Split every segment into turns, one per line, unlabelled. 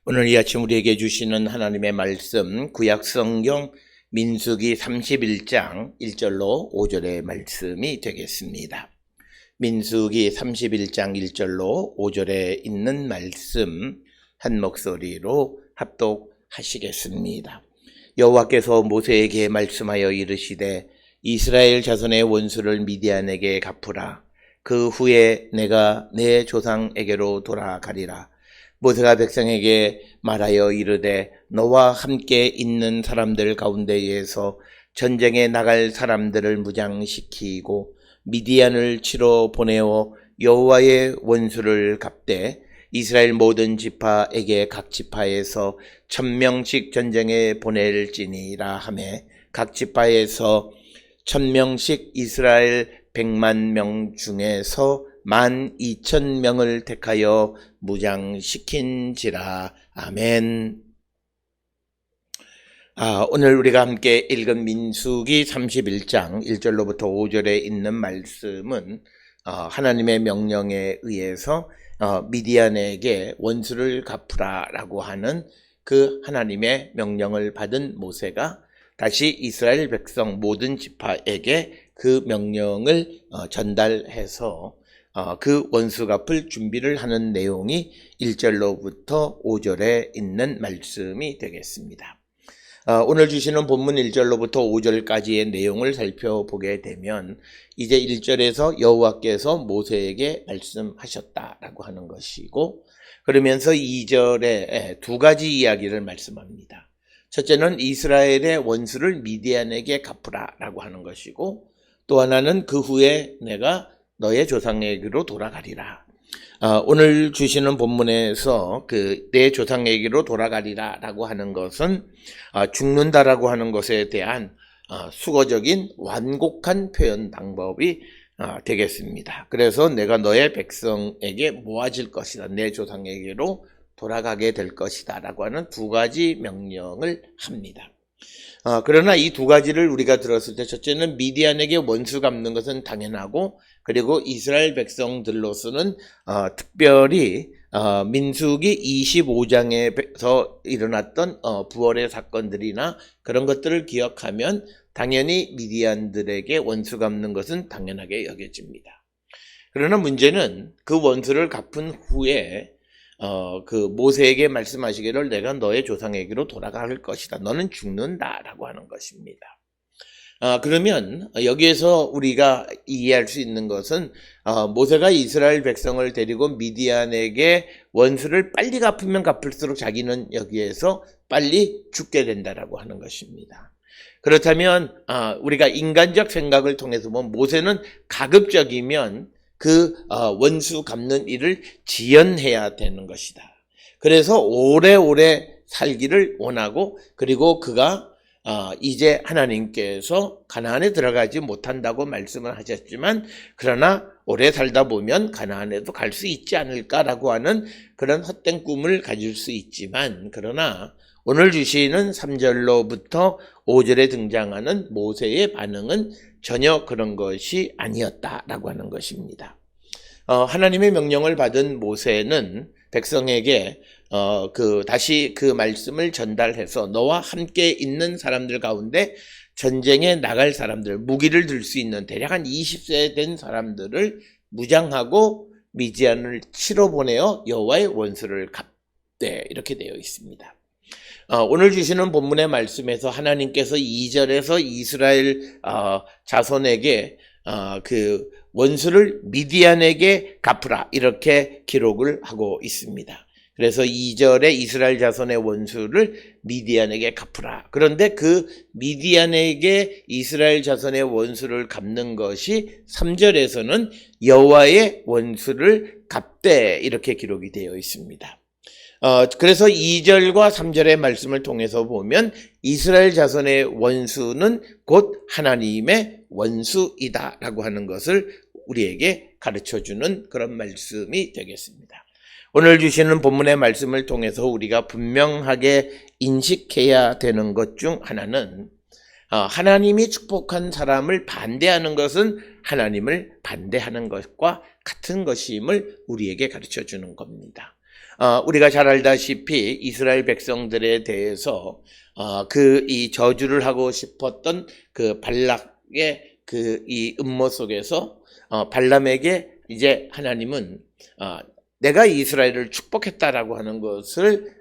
오늘 이 아침 우리에게 주시는 하나님의 말씀, 구약성경 민수기 31장 1절로 5절의 말씀이 되겠습니다. 민수기 31장 1절로 5절에 있는 말씀 한 목소리로 합독하시겠습니다. 여호와께서 모세에게 말씀하여 이르시되 이스라엘 자손의 원수를 미디안에게 갚으라. 그 후에 내가 내 조상에게로 돌아가리라. 모세가 백성에게 말하여 이르되 너와 함께 있는 사람들 가운데에서 전쟁에 나갈 사람들을 무장시키고 미디안을 치러 보내어 여호와의 원수를 갚되 이스라엘 모든 지파에게 각 지파에서 1000명씩 전쟁에 보낼지니라 하매 각 지파에서 1000명씩 이스라엘 100만 중에서 12,000명을 택하여 무장시킨지라. 아멘. 오늘 우리가 함께 읽은 민수기 31장 1절로부터 5절에 있는 말씀은 하나님의 명령에 의해서 미디안에게 원수를 갚으라라고 하는 그 하나님의 명령을 받은 모세가 다시 이스라엘 백성 모든 지파에게 그 명령을 전달해서 그 원수 갚을 준비를 하는 내용이 1절로부터 5절에 있는 말씀이 되겠습니다. 오늘 주시는 본문 1절로부터 5절까지의 내용을 살펴보게 되면 이제 1절에서 여호와께서 모세에게 말씀하셨다라고 하는 것이고, 그러면서 2절에 두 가지 이야기를 말씀합니다. 첫째는 이스라엘의 원수를 미디안에게 갚으라라고 하는 것이고, 또 하나는 그 후에 내가 너의 조상에게로 돌아가리라. 오늘 주시는 본문에서 내 조상에게로 돌아가리라 라고 하는 것은 죽는다라고 하는 것에 대한 수거적인 완곡한 표현 방법이 되겠습니다. 그래서 내가 너의 백성에게 모아질 것이다, 내 조상에게로 돌아가게 될 것이다 라고 하는 두 가지 명령을 합니다. 그러나 이 두 가지를 우리가 들었을 때 첫째는 미디안에게 원수 갚는 것은 당연하고, 그리고 이스라엘 백성들로서는 특별히 민수기 25장에서 일어났던 부활의 사건들이나 그런 것들을 기억하면 당연히 미디안들에게 원수 갚는 것은 당연하게 여겨집니다. 그러나 문제는 그 원수를 갚은 후에 그 모세에게 말씀하시기를 내가 너의 조상에게로 돌아갈 것이다, 너는 죽는다라고 하는 것입니다. 그러면 여기에서 우리가 이해할 수 있는 것은 모세가 이스라엘 백성을 데리고 미디안에게 원수를 빨리 갚으면 갚을수록 자기는 여기에서 빨리 죽게 된다라고 하는 것입니다. 그렇다면 우리가 인간적 생각을 통해서 보면 모세는 가급적이면 그 원수 갚는 일을 지연해야 되는 것이다. 그래서 오래오래 살기를 원하고, 그리고 그가 이제 하나님께서 가나안에 들어가지 못한다고 말씀을 하셨지만, 그러나 오래 살다 보면 가나안에도 갈 수 있지 않을까라고 하는 그런 헛된 꿈을 가질 수 있지만, 그러나 오늘 주시는 3절로부터 5절에 등장하는 모세의 반응은 전혀 그런 것이 아니었다라고 하는 것입니다. 하나님의 명령을 받은 모세는 백성에게 다시 그 말씀을 전달해서 너와 함께 있는 사람들 가운데 전쟁에 나갈 사람들, 무기를 들 수 있는 대략 한 20세 된 사람들을 무장하고 미디안을 치러 보내어 여호와의 원수를 갚되, 이렇게 되어 있습니다. 오늘 주시는 본문의 말씀에서 하나님께서 2절에서 이스라엘 자손에게 그 원수를 미디안에게 갚으라 이렇게 기록을 하고 있습니다. 그래서 2절에 이스라엘 자손의 원수를 미디안에게 갚으라. 그런데 그 미디안에게 이스라엘 자손의 원수를 갚는 것이 3절에서는 여호와의 원수를 갚되, 이렇게 기록이 되어 있습니다. 그래서 2절과 3절의 말씀을 통해서 보면 이스라엘 자손의 원수는 곧 하나님의 원수이다라고 하는 것을 우리에게 가르쳐주는 그런 말씀이 되겠습니다. 오늘 주시는 본문의 말씀을 통해서 우리가 분명하게 인식해야 되는 것 중 하나는 하나님이 축복한 사람을 반대하는 것은 하나님을 반대하는 것과 같은 것임을 우리에게 가르쳐주는 겁니다. 우리가 잘 알다시피 이스라엘 백성들에 대해서 이 저주를 하고 싶었던 그 발락의 이 음모 속에서 발람에게 이제 하나님은 내가 이스라엘을 축복했다라고 하는 것을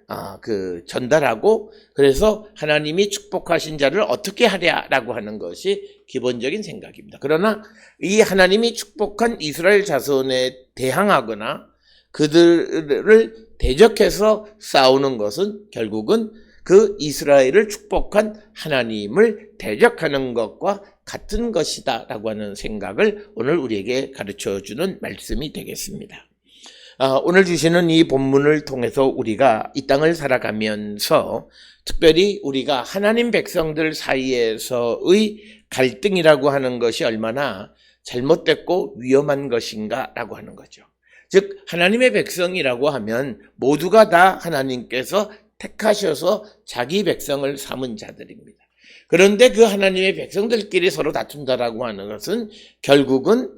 전달하고, 그래서 하나님이 축복하신 자를 어떻게 하랴라고 하는 것이 기본적인 생각입니다. 그러나 이 하나님이 축복한 이스라엘 자손에 대항하거나 그들을 대적해서 싸우는 것은 결국은 그 이스라엘을 축복한 하나님을 대적하는 것과 같은 것이다 라고 하는 생각을 오늘 우리에게 가르쳐주는 말씀이 되겠습니다. 오늘 주시는 이 본문을 통해서 우리가 이 땅을 살아가면서 특별히 우리가 하나님 백성들 사이에서의 갈등이라고 하는 것이 얼마나 잘못됐고 위험한 것인가 라고 하는 거죠. 즉 하나님의 백성이라고 하면 모두가 다 하나님께서 택하셔서 자기 백성을 삼은 자들입니다. 그런데 그 하나님의 백성들끼리 서로 다툰다라고 하는 것은 결국은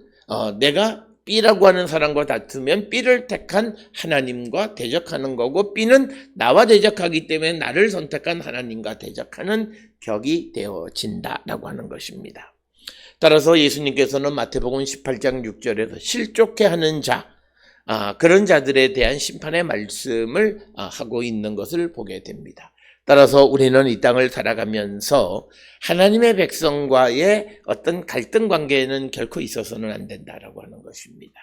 내가 B라고 하는 사람과 다투면 B를 택한 하나님과 대적하는 거고, B는 나와 대적하기 때문에 나를 선택한 하나님과 대적하는 격이 되어진다라고 하는 것입니다. 따라서 예수님께서는 마태복음 18장 6절에서 실족해 하는 자, 그런 자들에 대한 심판의 말씀을 하고 있는 것을 보게 됩니다. 따라서 우리는 이 땅을 살아가면서 하나님의 백성과의 어떤 갈등 관계는 결코 있어서는 안 된다라고 하는 것입니다.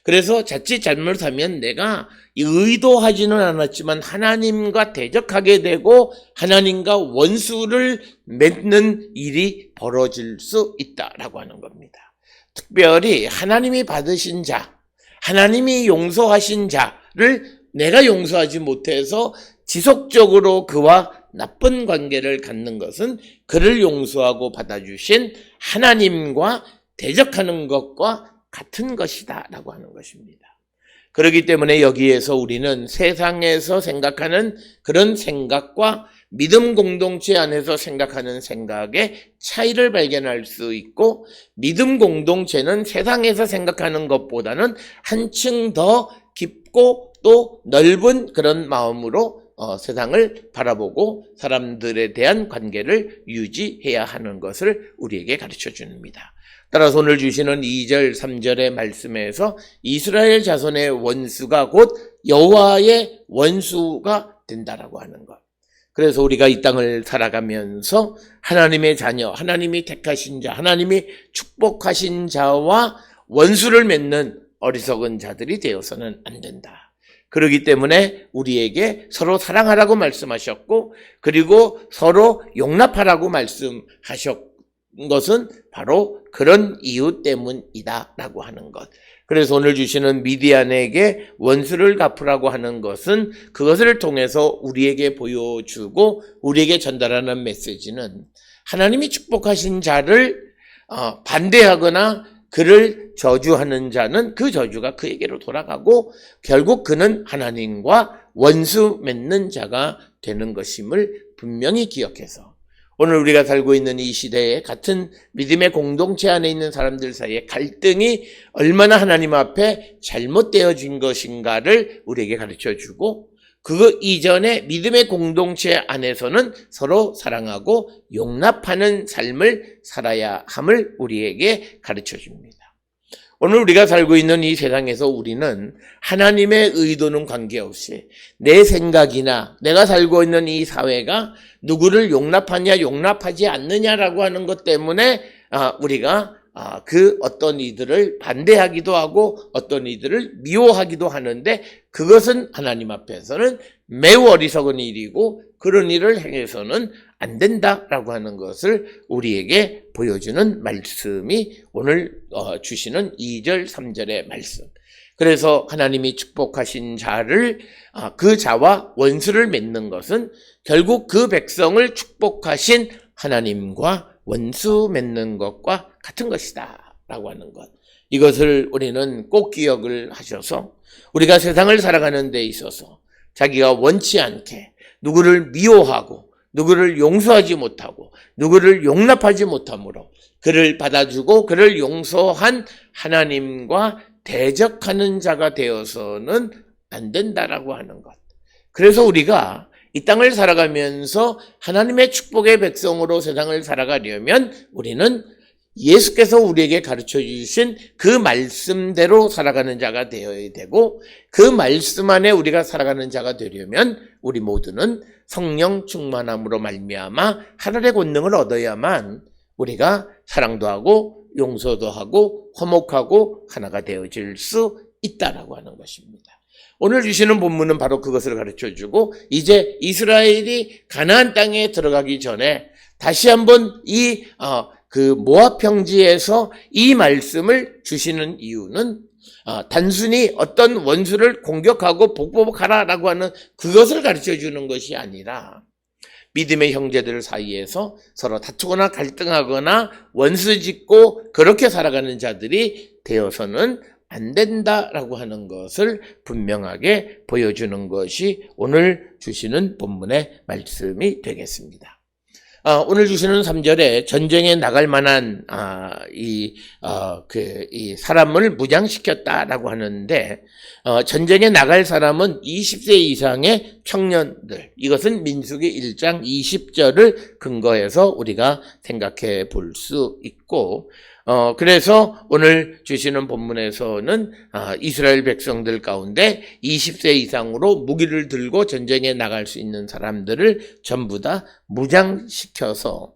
그래서 자칫 잘못하면 내가 의도하지는 않았지만 하나님과 대적하게 되고 하나님과 원수를 맺는 일이 벌어질 수 있다라고 하는 겁니다. 특별히 하나님이 받으신 자, 하나님이 용서하신 자를 내가 용서하지 못해서 지속적으로 그와 나쁜 관계를 갖는 것은 그를 용서하고 받아주신 하나님과 대적하는 것과 같은 것이다 라고 하는 것입니다. 그렇기 때문에 여기에서 우리는 세상에서 생각하는 그런 생각과 믿음 공동체 안에서 생각하는 생각의 차이를 발견할 수 있고, 믿음 공동체는 세상에서 생각하는 것보다는 한층 더 깊고 또 넓은 그런 마음으로 세상을 바라보고 사람들에 대한 관계를 유지해야 하는 것을 우리에게 가르쳐 줍니다. 따라서 오늘 주시는 2절, 3절의 말씀에서 이스라엘 자손의 원수가 곧 여호와의 원수가 된다라고 하는 것. 그래서 우리가 이 땅을 살아가면서 하나님의 자녀, 하나님이 택하신 자, 하나님이 축복하신 자와 원수를 맺는 어리석은 자들이 되어서는 안 된다. 그렇기 때문에 우리에게 서로 사랑하라고 말씀하셨고, 그리고 서로 용납하라고 말씀하셨 것은 바로 그런 이유 때문이다 라고 하는 것. 그래서 오늘 주시는 미디안에게 원수를 갚으라고 하는 것은 그것을 통해서 우리에게 보여주고 우리에게 전달하는 메시지는 하나님이 축복하신 자를 반대하거나 그를 저주하는 자는 그 저주가 그에게로 돌아가고 결국 그는 하나님과 원수 맺는 자가 되는 것임을 분명히 기억해서 오늘 우리가 살고 있는 이 시대에 같은 믿음의 공동체 안에 있는 사람들 사이에 갈등이 얼마나 하나님 앞에 잘못되어진 것인가를 우리에게 가르쳐주고, 그 이전에 믿음의 공동체 안에서는 서로 사랑하고 용납하는 삶을 살아야 함을 우리에게 가르쳐줍니다. 오늘 우리가 살고 있는 이 세상에서 우리는 하나님의 의도는 관계없이 내 생각이나 내가 살고 있는 이 사회가 누구를 용납하냐 용납하지 않느냐라고 하는 것 때문에 우리가 그 어떤 이들을 반대하기도 하고 어떤 이들을 미워하기도 하는데, 그것은 하나님 앞에서는 매우 어리석은 일이고 그런 일을 행해서는 안 된다라고 하는 것을 우리에게 보여주는 말씀이 오늘 주시는 2절 3절의 말씀. 그래서 하나님이 축복하신 자를 그 자와 원수를 맺는 것은 결국 그 백성을 축복하신 하나님과 원수 맺는 것과 같은 것이다 라고 하는 것. 이것을 우리는 꼭 기억을 하셔서 우리가 세상을 살아가는 데 있어서 자기가 원치 않게 누구를 미워하고 누구를 용서하지 못하고 누구를 용납하지 못함으로 그를 받아주고 그를 용서한 하나님과 대적하는 자가 되어서는 안 된다라고 하는 것. 그래서 우리가 이 땅을 살아가면서 하나님의 축복의 백성으로 세상을 살아가려면 우리는 예수께서 우리에게 가르쳐 주신 그 말씀대로 살아가는 자가 되어야 되고, 그 말씀 안에 우리가 살아가는 자가 되려면 우리 모두는 성령 충만함으로 말미암아 하늘의 권능을 얻어야만 우리가 사랑도 하고 용서도 하고 화목하고 하나가 되어질 수 있다라고 하는 것입니다. 오늘 주시는 본문은 바로 그것을 가르쳐주고, 이제 이스라엘이 가나안 땅에 들어가기 전에 다시 한번 그 모압 평지에서 이 말씀을 주시는 이유는 단순히 어떤 원수를 공격하고 복복하라라고 하는 그것을 가르쳐주는 것이 아니라, 믿음의 형제들 사이에서 서로 다투거나 갈등하거나 원수 짓고 그렇게 살아가는 자들이 되어서는 안 된다라고 하는 것을 분명하게 보여주는 것이 오늘 주시는 본문의 말씀이 되겠습니다. 오늘 주시는 3절에 전쟁에 나갈 만한 이 사람을 무장시켰다라고 하는데, 전쟁에 나갈 사람은 20세 이상의 청년들, 이것은 민수기 1장 20절을 근거해서 우리가 생각해 볼 수 있고, 그래서 오늘 주시는 본문에서는 이스라엘 백성들 가운데 20세 이상으로 무기를 들고 전쟁에 나갈 수 있는 사람들을 전부 다 무장시켜서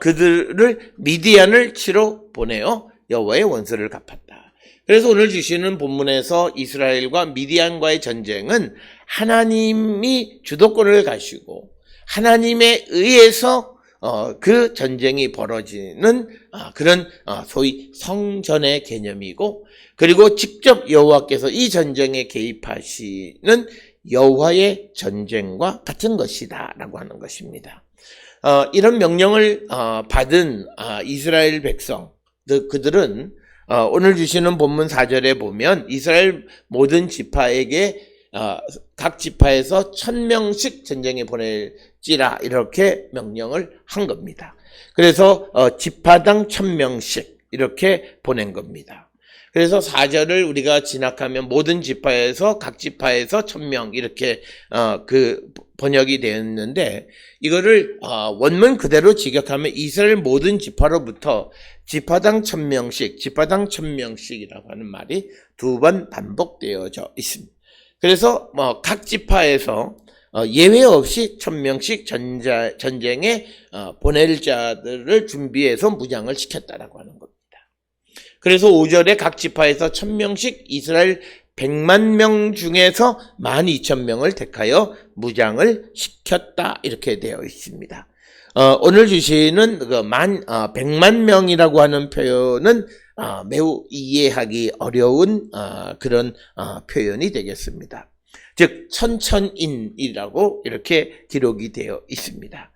그들을 미디안을 치러 보내어 여호와의 원수를 갚았다. 그래서 오늘 주시는 본문에서 이스라엘과 미디안과의 전쟁은 하나님이 주도권을 가지고 하나님에 의해서 그 전쟁이 벌어지는 그런 소위 성전의 개념이고, 그리고 직접 여호와께서 이 전쟁에 개입하시는 여호와의 전쟁과 같은 것이다 라고 하는 것입니다. 이런 명령을 받은 이스라엘 백성, 그들은 오늘 주시는 본문 4절에 보면 이스라엘 모든 지파에게 각 지파에서 1000명씩 전쟁에 보낼지라 이렇게 명령을 한 겁니다. 그래서 지파당 1000명씩 이렇게 보낸 겁니다. 그래서 4절을 우리가 진학하면 모든 지파에서 각 지파에서 1000명 이렇게 번역이 되었는데, 이거를 원문 그대로 직역하면 이스라엘 모든 지파로부터 지파당 1000명씩, 지파당 1000명씩이라고 하는 말이 2번 반복되어져 있습니다. 그래서 각 지파에서 예외 없이 1000명씩 전쟁에 보낼 자들을 준비해서 무장을 시켰다라고 하는 겁니다. 그래서 5절에 각 지파에서 1000명씩 이스라엘 100만 명 중에서 12,000명을 택하여 무장을 시켰다 이렇게 되어 있습니다. 오늘 주시는 100만 명이라고 하는 표현은 매우 이해하기 어려운 그런 표현이 되겠습니다. 즉 천천인이라고 이렇게 기록이 되어 있습니다.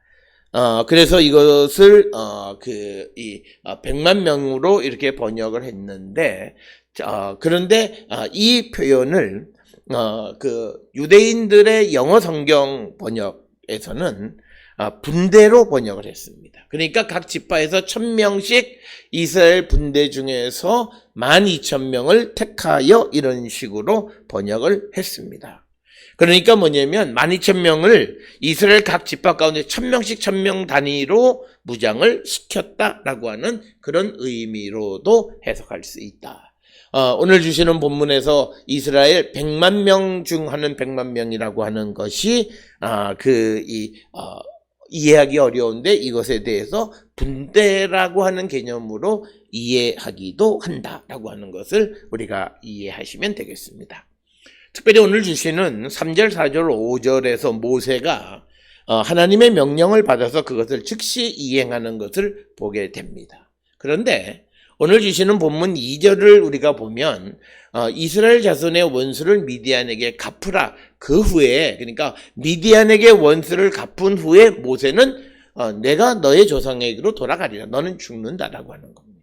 그래서 이것을 100만 명으로 이렇게 번역을 했는데, 그런데 이 표현을 유대인들의 영어 성경 번역에서는 분대로 번역을 했습니다. 그러니까 각 지파에서 1000명씩 이스라엘 분대 중에서 12,000명을 택하여 이런 식으로 번역을 했습니다. 그러니까 뭐냐면 12,000명을 이스라엘 각 지파 가운데 1000명씩 1000명 단위로 무장을 시켰다라고 하는 그런 의미로도 해석할 수 있다. 오늘 주시는 본문에서 이스라엘 100만 명 중 하는 100만 명이라고 하는 것이 이해하기 어려운데, 이것에 대해서 분대라고 하는 개념으로 이해하기도 한다라고 하는 것을 우리가 이해하시면 되겠습니다. 특별히 오늘 주시는 3절, 4절, 5절에서 모세가 하나님의 명령을 받아서 그것을 즉시 이행하는 것을 보게 됩니다. 그런데 오늘 주시는 본문 2절을 우리가 보면 이스라엘 자손의 원수를 미디안에게 갚으라. 그 후에, 그러니까 미디안에게 원수를 갚은 후에 모세는 내가 너의 조상에게로 돌아가리라. 너는 죽는다라고 하는 겁니다.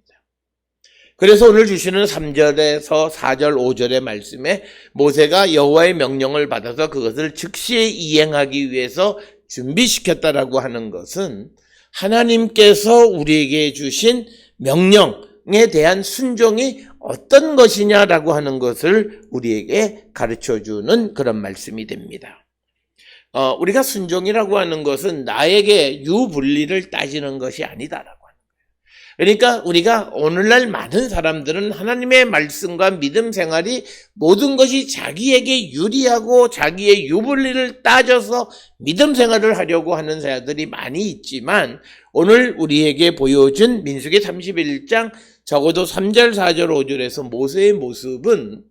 그래서 오늘 주시는 3절에서 4절, 5절의 말씀에 모세가 여호와의 명령을 받아서 그것을 즉시 이행하기 위해서 준비시켰다라고 하는 것은 하나님께서 우리에게 주신 명령, 명령에 대한 순종이 어떤 것이냐라고 하는 것을 우리에게 가르쳐주는 그런 말씀이 됩니다. 우리가 순종이라고 하는 것은 나에게 유불리를 따지는 것이 아니다라고 하는 거예요. 그러니까 우리가 오늘날 많은 사람들은 하나님의 말씀과 믿음 생활이 모든 것이 자기에게 유리하고 자기의 유불리를 따져서 믿음 생활을 하려고 하는 자들이 많이 있지만, 오늘 우리에게 보여준 민수기 31장 적어도 3절, 4절, 5절에서 모세의 모습은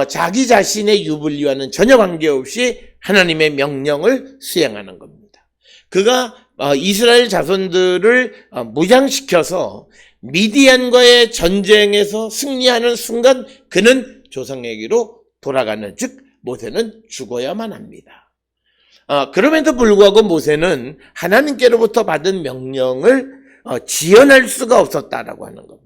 자기 자신의 유불리와는 전혀 관계없이 하나님의 명령을 수행하는 겁니다. 그가 이스라엘 자손들을 무장시켜서 미디안과의 전쟁에서 승리하는 순간 그는 조상에게로 돌아가는, 즉 모세는 죽어야만 합니다. 그럼에도 불구하고 모세는 하나님께로부터 받은 명령을 지연할 수가 없었다라고 하는 겁니다.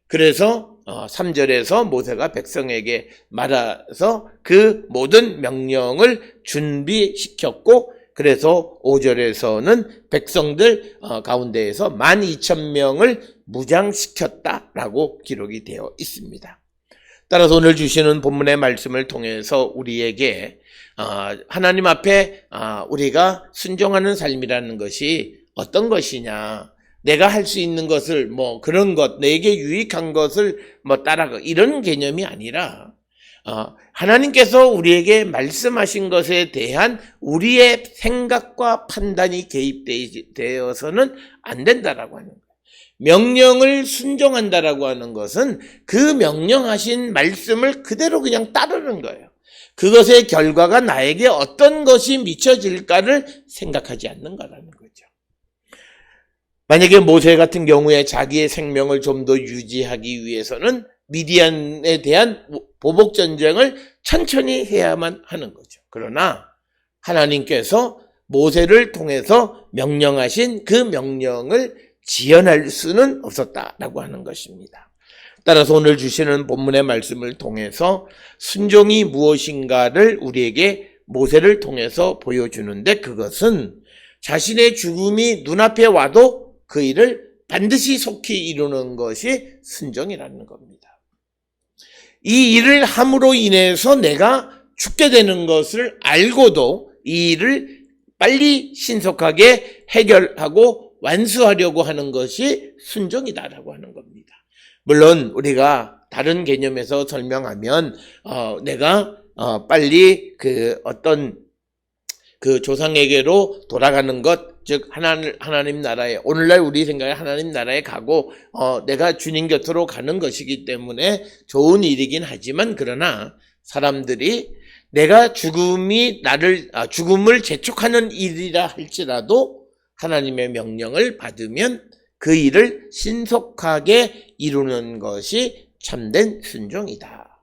그래서 3절에서 모세가 백성에게 말해서 그 모든 명령을 준비시켰고, 그래서 5절에서는 백성들 가운데에서 12,000명을 무장시켰다라고 기록이 되어 있습니다. 따라서 오늘 주시는 본문의 말씀을 통해서 우리에게 하나님 앞에 우리가 순종하는 삶이라는 것이 어떤 것이냐, 내가 할 수 있는 것을 그런 것, 내게 유익한 것을 따라가, 이런 개념이 아니라 하나님께서 우리에게 말씀하신 것에 대한 우리의 생각과 판단이 개입되어서는 안 된다라고 하는 거예요. 명령을 순종한다라고 하는 것은 그 명령하신 말씀을 그대로 그냥 따르는 거예요. 그것의 결과가 나에게 어떤 것이 미쳐질까를 생각하지 않는 거라는 거죠. 만약에 모세 같은 경우에 자기의 생명을 좀 더 유지하기 위해서는 미디안에 대한 보복 전쟁을 천천히 해야만 하는 거죠. 그러나 하나님께서 모세를 통해서 명령하신 그 명령을 지연할 수는 없었다라고 하는 것입니다. 따라서 오늘 주시는 본문의 말씀을 통해서 순종이 무엇인가를 우리에게 모세를 통해서 보여주는데, 그것은 자신의 죽음이 눈앞에 와도 그 일을 반드시 속히 이루는 것이 순종이라는 겁니다. 이 일을 함으로 인해서 내가 죽게 되는 것을 알고도 이 일을 빨리 신속하게 해결하고 완수하려고 하는 것이 순종이다라고 하는 겁니다. 물론 우리가 다른 개념에서 설명하면 내가 빨리 어떤 조상에게로 돌아가는 것, 즉 하나님 나라에, 오늘날 우리 생각에 하나님 나라에 가고 내가 주님 곁으로 가는 것이기 때문에 좋은 일이긴 하지만, 그러나 사람들이 내가 죽음을 재촉하는 일이라 할지라도 하나님의 명령을 받으면 그 일을 신속하게 이루는 것이 참된 순종이다.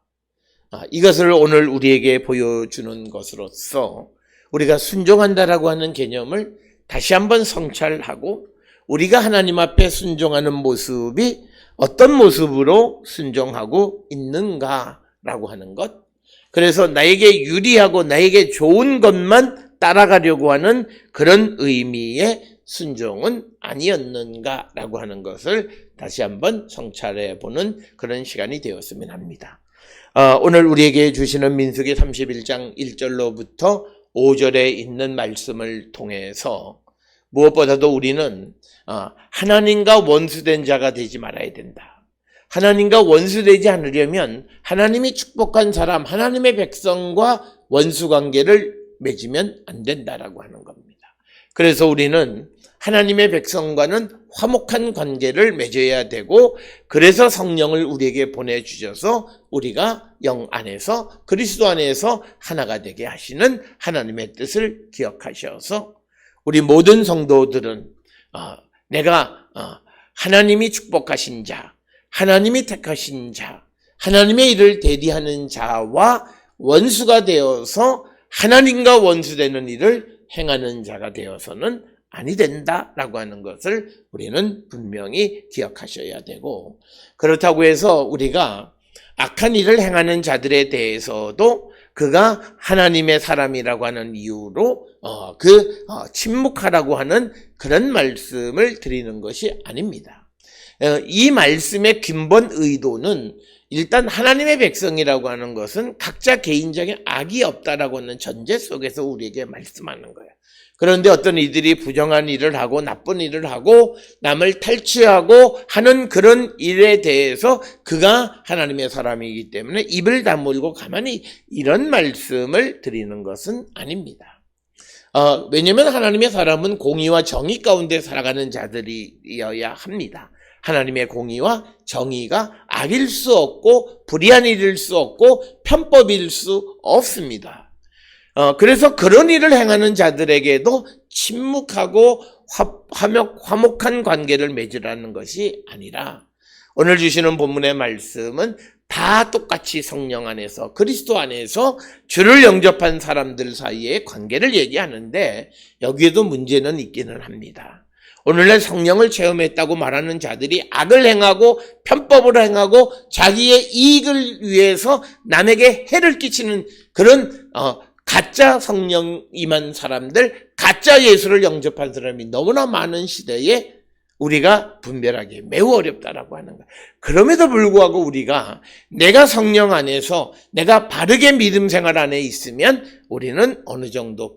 이것을 오늘 우리에게 보여주는 것으로서 우리가 순종한다라고 하는 개념을 다시 한번 성찰하고, 우리가 하나님 앞에 순종하는 모습이 어떤 모습으로 순종하고 있는가라고 하는 것, 그래서 나에게 유리하고 나에게 좋은 것만 따라가려고 하는 그런 의미의 순종은 아니었는가라고 하는 것을 다시 한번 성찰해 보는 그런 시간이 되었으면 합니다. 오늘 우리에게 주시는 민수기 31장 1절로부터 5절에 있는 말씀을 통해서 무엇보다도 우리는 하나님과 원수된 자가 되지 말아야 된다. 하나님과 원수되지 않으려면 하나님이 축복한 사람, 하나님의 백성과 원수관계를 맺으면 안 된다라고 하는 겁니다. 그래서 우리는 하나님의 백성과는 화목한 관계를 맺어야 되고, 그래서 성령을 우리에게 보내주셔서 우리가 영 안에서, 그리스도 안에서 하나가 되게 하시는 하나님의 뜻을 기억하셔서 우리 모든 성도들은 내가 하나님이 축복하신 자, 하나님이 택하신 자, 하나님의 일을 대리하는 자와 원수가 되어서 하나님과 원수되는 일을 행하는 자가 되어서는 아니 된다라고 하는 것을 우리는 분명히 기억하셔야 되고, 그렇다고 해서 우리가 악한 일을 행하는 자들에 대해서도 그가 하나님의 사람이라고 하는 이유로 침묵하라고 하는 그런 말씀을 드리는 것이 아닙니다. 이 말씀의 근본 의도는 일단 하나님의 백성이라고 하는 것은 각자 개인적인 악이 없다라고 하는 전제 속에서 우리에게 말씀하는 거예요. 그런데 어떤 이들이 부정한 일을 하고 나쁜 일을 하고 남을 탈취하고 하는 그런 일에 대해서 그가 하나님의 사람이기 때문에 입을 다물고 가만히 이런 말씀을 드리는 것은 아닙니다. 왜냐하면 하나님의 사람은 공의와 정의 가운데 살아가는 자들이어야 합니다. 하나님의 공의와 정의가 악일 수 없고 불의한 일일 수 없고 편법일 수 없습니다. 그래서 그런 일을 행하는 자들에게도 침묵하고 화목한 관계를 맺으라는 것이 아니라 오늘 주시는 본문의 말씀은 다 똑같이 성령 안에서 그리스도 안에서 주를 영접한 사람들 사이의 관계를 얘기하는데 여기에도 문제는 있기는 합니다. 오늘날 성령을 체험했다고 말하는 자들이 악을 행하고 편법을 행하고 자기의 이익을 위해서 남에게 해를 끼치는 그런 가짜 성령 임한 사람들, 가짜 예수를 영접한 사람이 너무나 많은 시대에 우리가 분별하기 매우 어렵다라고 하는 거예요. 그럼에도 불구하고 우리가 내가 성령 안에서 내가 바르게 믿음 생활 안에 있으면 우리는 어느 정도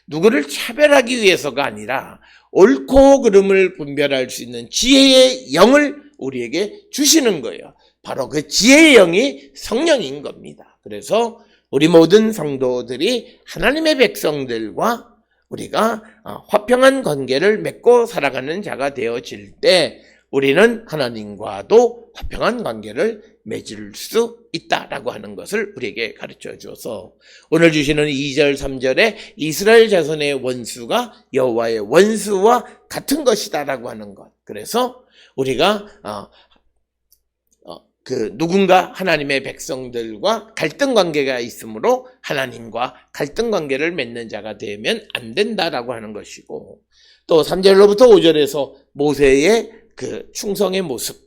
누구를 차별하기 위해서가 아니라 옳고 그름을 분별할 수 있는 지혜의 영을 우리에게 주시는 거예요. 바로 그 지혜의 영이 성령인 겁니다. 그래서 우리 모든 성도들이 하나님의 백성들과 우리가 화평한 관계를 맺고 살아가는 자가 되어질 때 우리는 하나님과도 화평한 관계를 맺을 수 있다라고 하는 것을 우리에게 가르쳐 주어서 오늘 주시는 2절 3절에 이스라엘 자손의 원수가 여호와의 원수와 같은 것이다라고 하는 것. 그래서 우리가 누군가 하나님의 백성들과 갈등 관계가 있으므로 하나님과 갈등 관계를 맺는 자가 되면 안 된다라고 하는 것이고 또 3절로부터 5절에서 모세의 그 충성의 모습.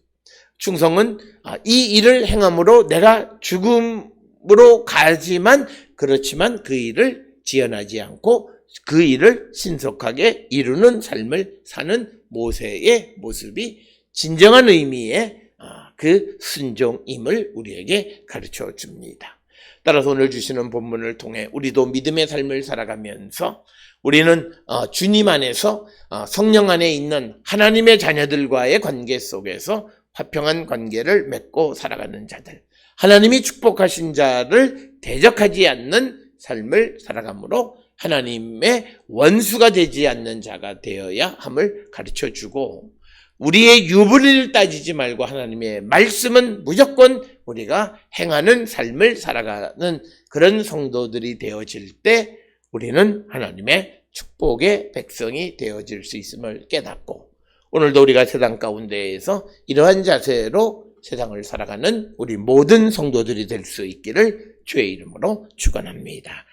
충성은 이 일을 행함으로 내가 죽음으로 가지만 그렇지만 그 일을 지연하지 않고 그 일을 신속하게 이루는 삶을 사는 모세의 모습이 진정한 의미의 그 순종임을 우리에게 가르쳐 줍니다. 따라서 오늘 주시는 본문을 통해 우리도 믿음의 삶을 살아가면서 우리는 주님 안에서 성령 안에 있는 하나님의 자녀들과의 관계 속에서 화평한 관계를 맺고 살아가는 자들, 하나님이 축복하신 자를 대적하지 않는 삶을 살아가므로 하나님의 원수가 되지 않는 자가 되어야 함을 가르쳐 주고 우리의 유불리를 따지지 말고 하나님의 말씀은 무조건 우리가 행하는 삶을 살아가는 그런 성도들이 되어질 때 우리는 하나님의 축복의 백성이 되어질 수 있음을 깨닫고 오늘도 우리가 세상 가운데에서 이러한 자세로 세상을 살아가는 우리 모든 성도들이 될 수 있기를 주의 이름으로 축원합니다.